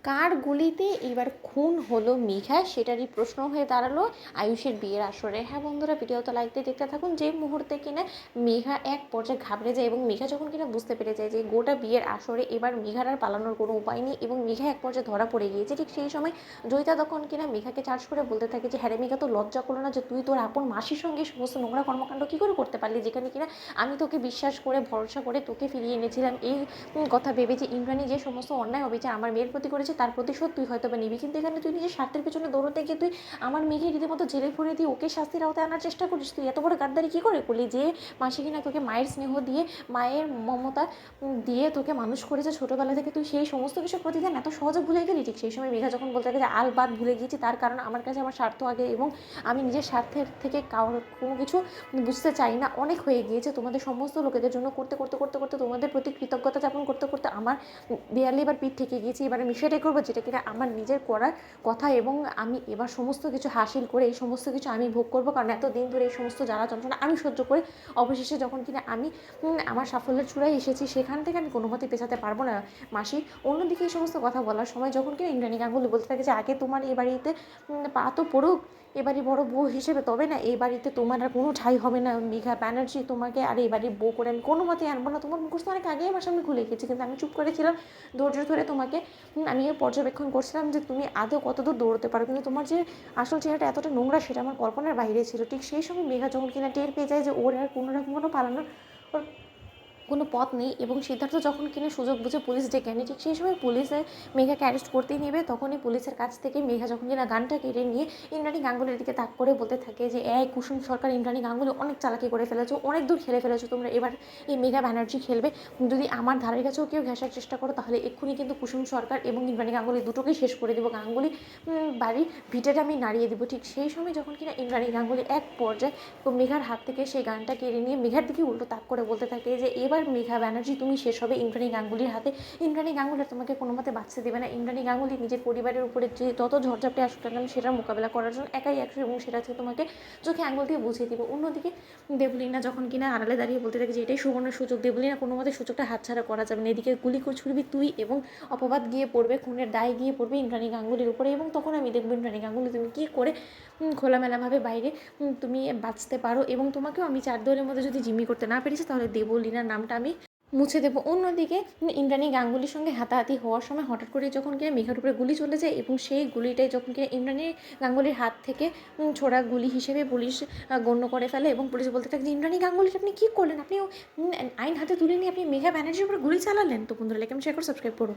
কার গুলিতে এবার খুন হলো মেঘা, সেটারই প্রশ্ন হয়ে দাঁড়ালো আয়ুষের বিয়ের আসরে। হ্যাঁ বন্ধুরা, ভিডিওতে লাইক দিয়ে দেখতে থাকুন। যে মুহূর্তে কিনা মেঘা এক পর্যায়ে ঘাবড়ে যায় এবং মেঘা যখন কিনা বুঝতে পেরে যায় যে গোটা বিয়ের আসরে এবার মেঘার আর পালানোর কোনো উপায় নেই এবং মেঘা এক পর্যায়ে ধরা পড়ে গিয়েছে, ঠিক সেই সময় জয়িতা তখন কিনা মেঘাকে চার্জ করে বলতে থাকে যে হ্যাঁ রে মেঘা, তো লজ্জা করলো না যে তুই তোর আপন মাসির সঙ্গে সমস্ত নোংরা কর্মকাণ্ড কী করে করতে পারলি, যেখানে কিনা আমি তোকে বিশ্বাস করে ভরসা করে তোকে ফিরিয়ে এনেছিলাম এই কথা ভেবে যে ইন্দ্রাণী যে সমস্ত অন্যায় অবিচার আমার মেয়ের প্রতি করেছে তার প্রতিশোধ তুই হয়তো বা নিবি, কিন্তু এখানে তুই নিজের স্বার্থের পেছনে দৌড়তে গিয়ে তুই আমার মেয়েকে রীতিমতো জেলে ভরে দিয়ে ওকে শাস্তির আওতায় আনার চেষ্টা করিস। তুই এত বড় গাদ্দারি কী করে করলি? যে মাসি কিনা তোকে মায়ের স্নেহ দিয়ে, মায়ের মমতা দিয়ে তোকে মানুষ করেছে ছোটোবেলা থেকে, তুই সেই সমস্ত কিছু প্রতিদান এত সহজে ভুলে গেলি। ঠিক সেই সময় মেঘা যখন বলতে থাকে যে আলবাদ ভুলে গিয়েছি, তার কারণ আমার কাছে আমার স্বার্থ আগে এবং আমি নিজের স্বার্থের থেকে কারোর কোনো কিছু বুঝতে চাই না, অনেক হয়ে গিয়েছে তোমাদের সমস্ত লোকেদের জন্য করতে করতে করতে করতে তোমাদের প্রতি কৃতজ্ঞতা যাপন করতে করতে আমার দেয়ালে এবার পিঠ থেকে গিয়েছি। এবার আমি সেটাই করবো যেটা কিনা আমার নিজের করার কথা এবং আমি এবার সমস্ত কিছু হাসিল করে এই সমস্ত কিছু আমি ভোগ করবো, কারণ এতদিন ধরে এই সমস্ত জ্বালা যন্ত্রণা আমি সহ্য করে অবশেষে যখন কিনা আমি আমার সাফল্যের চূড়ায় এসেছি, সেখান থেকে আমি কোনো মতে পেছাতে পারবো না মাসি। অন্যদিকে এই সমস্ত কথা বলার সময় যখন কিনা ইন্দ্রাণী গাঙ্গুলি বলতে থাকে যে আগে তোমার এই বাড়িতে পা তো পড়ুক, এবারই বড় বউ হিসেবে, তবে না এই বাড়িতে তোমার আর কোনো ঠাঁই হবে না মেঘা ব্যানার্জি, তোমাকে আর এই বাড়ির বউ করে আমি কোনো মতে আনবো না। তোমার মুখস্থ অনেক আগেই আমার সামনে খুলে গেছে, কিন্তু আমি চুপ করেছিলাম ধৈর্য ধরে তোমাকে আমি পর্যবেক্ষণ করছিলাম যে তুমি আদৌ কতদূর দৌড়তে পারো, কিন্তু তোমার যে আসল চেহারাটা এতটা নোংরা সেটা আমার কল্পনার বাইরে ছিল। ঠিক সেই সময় মেঘা যখন কিনা টের পেয়ে যায় যে ওর আর কোনো রকম কোনো পালানোর কোনো পথ নেই এবং সিদ্ধার্থ যখন কিনা সুযোগ বুঝে পুলিশ ডেকে আনে, ঠিক সেই সময় পুলিশে মেঘাকে অ্যারেস্ট করতেই নেবে, তখনই পুলিশের কাছ থেকে মেঘা যখন কিনা গানটা কেড়ে নিয়ে ইন্দ্রাণী গাঙ্গুলির দিকে তাক করে বলতে থাকে যে এই কুসুম সরকার, ইন্দ্রাণী গাঙ্গুলি অনেক চালাকি করে ফেলেছো, অনেক দূর খেলে ফেলেছো তোমরা, এবার এই মেঘা ব্যানার্জি খেলবে। যদি আমার ধারের কাছেও কেউ ঘেঁষার চেষ্টা করো তাহলে এক্ষুনি কিন্তু কুসুম সরকার এবং ইন্দ্রাণী গাঙ্গুলি দুটোকেই শেষ করে দেবো, গাঙ্গুলি বাড়ির ভিটেটা আমি নাড়িয়ে দেবো। ঠিক সেই সময় যখন কিনা ইন্দ্রাণী গাঙ্গুলি এক পর্যায়ে মেঘার হাত থেকে সেই গানটা কেড়ে নিয়ে মেঘার দিকে উল্টো তাক করে বলতে থাকে যে এবার মেঘা ব্যানার্জি তুমি শেষ হবে ইন্দ্রাণী গাঙ্গুলির হাতে। ইন্দ্রাণী গাঙ্গুলি তোমাকে কোনো মতে বাঁচতে দেবে না। ইন্দ্রাণী গাঙ্গুলি নিজের পরিবারের উপরে যে যত ঝড়ঝাপটে আসুক না কেন সেটার মোকাবেলা করার জন্য একাই একশো এবং সেটা হচ্ছে তোমাকে চোখে আঙুল দিয়ে বুঝিয়ে দেবো। অন্যদিকে দেবলীনা যখন কিনা আড়ালে দাঁড়িয়ে বলতে থাকে যে এটাই সুবর্ণ সুযোগ, দেবলীনা কোনো মতে সুযোগটা হাতছাড়া করা যাবে না। এদিকে গুলি ছুড়বি তুই এবং অপবাদ গিয়ে পড়বে, খুনের দায় গিয়ে পড়বে ইন্দ্রাণী গাঙ্গুলির উপরে এবং তখন আমি দেখবো ইন্দ্রাণী গাঙ্গুলি তুমি কী করে খোলামেলাভাবে বাইরে তুমি বাঁচতে পারো এবং তোমাকেও আমি চার দেওয়ালের মধ্যে যদি জিম্মি করতে না পেরেছি তাহলে দেবলীনার নামটা আমি মুছে দেবো। অন্যদিকে ইন্দ্রাণী গাঙ্গুলির সঙ্গে হাতাহাতি হওয়ার সময় হঠাৎ করে যখন কিনা মেঘার উপরে গুলি চলে যায় এবং সেই গুলিটাই যখন কিনা ইন্দ্রাণী গাঙ্গুলির হাত থেকে ছোড়া গুলি হিসেবে পুলিশ গণ্য করে ফেলে এবং পুলিশ বলতে থাকে যে ইন্দ্রাণী গাঙ্গুলি আপনি কী করলেন, আপনি আইন হাতে তুলে নিয়ে আপনি মেঘা ব্যানার্জির উপরে গুলি চালালেন। তো বন্ধুরা লাইক শেয়ার করে সাবস্ক্রাইব করো।